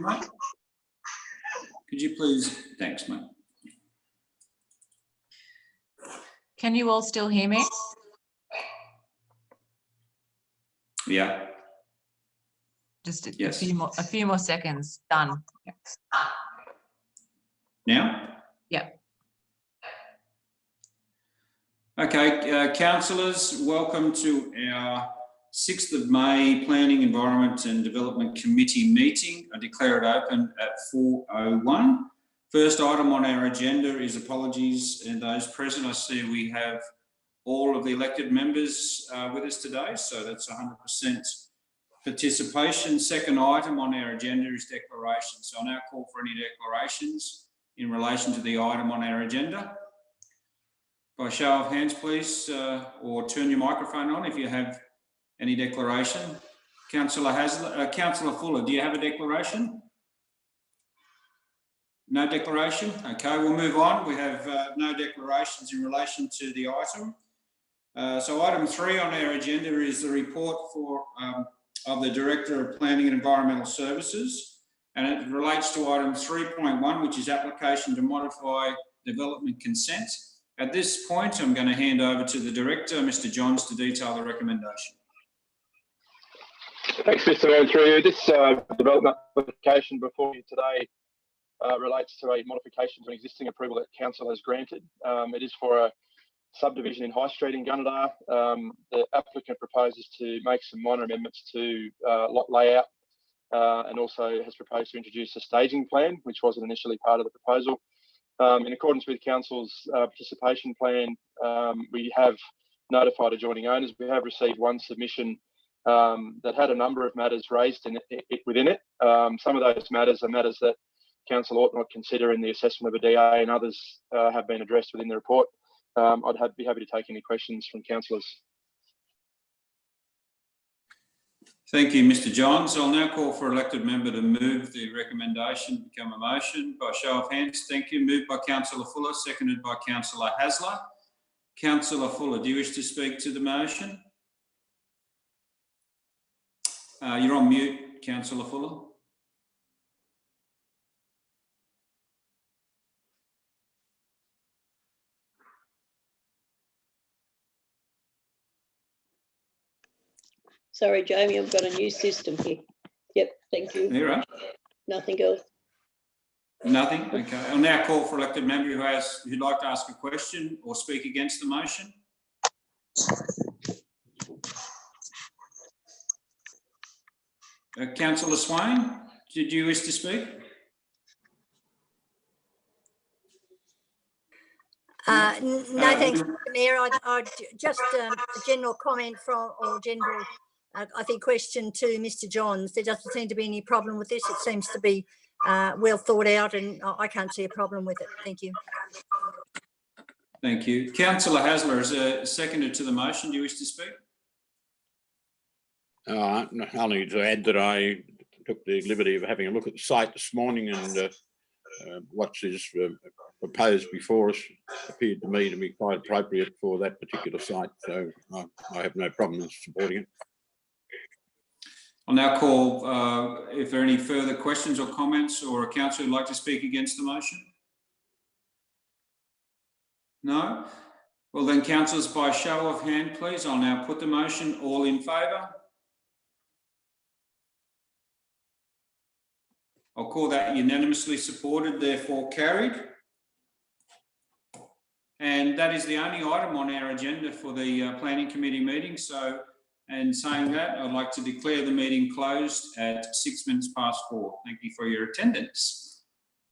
mate? Could you please? Thanks, mate. Can you all still hear me? Yeah. Just a Yes. few more seconds. Done. Now? Yeah. Okay, councillors, welcome to our 6th of May Planning, Environment and Development Committee meeting. I declare it open at 4:01. First item on our agenda is apologies, and those present, I see we have all of the elected members with us today, so that's 100% participation. Second item on our agenda is declarations. So I'll now call for any declarations in relation to the item on our agenda. By show of hands, please, or turn your microphone on if you have any declaration. Councillor Fuller, do you have a declaration? No declaration? Okay, we'll move on. We have no declarations in relation to the item. So item 3 on our agenda is the report of the Director of Planning and Environmental Services, and it relates to item 3.1, which is application to modify development consent. At this point, I'm going to hand over to the Director, Mr. Johns, to detail the recommendation. Thanks, Mr. Mayor. Through you. This development application before you today relates to a modification to an existing approval that Council has granted. It is for a subdivision in High Street in Gunnedah. The applicant proposes to make some minor amendments to lot layout and also has proposed to introduce a staging plan, which wasn't initially part of the proposal. In accordance with Council's participation plan, we have notified adjoining owners. We have received one submission that had a number of matters raised within it. Some of those matters are matters that Council ought not consider in the assessment of a DA, and others have been addressed within the report. I'd be happy to take any questions from councillors. Thank you, Mr. Johns. I'll now call for elected member to move the recommendation to become a motion. By show of hands, thank you. Moved by Councillor Fuller, seconded by Councillor Hasler. Councillor Fuller, do you wish to speak to the motion? You're on mute, Councillor Fuller. Sorry, Jamie, I've got a new system here. Yep, thank you. You're right. Nothing else. Nothing? Okay. I'll now call for elected member who'd like to ask a question or speak against the motion. Councillor Swain, did you wish to speak? No, thanks, Mr. Mayor. I just a general comment I think question to Mr. Johns. There doesn't seem to be any problem with this. It seems to be well thought out, and I can't see a problem with it. Thank you. Thank you. Councillor Hasler is seconded to the motion. Do you wish to speak? I'll need to add that I took the liberty of having a look at the site this morning, and what is proposed before us appeared to me to be quite appropriate for that particular site. So I have no problem in supporting it. I'll now call if there are any further questions or comments, or a councillor who'd like to speak against the motion. No? Well then, councillors, by show of hand, please. I'll now put the motion. All in favour? I'll call that unanimously supported, therefore carried. And that is the only item on our agenda for the Planning Committee meeting. So, and saying that, I'd like to declare the meeting closed at 4:06. Thank you for your attendance.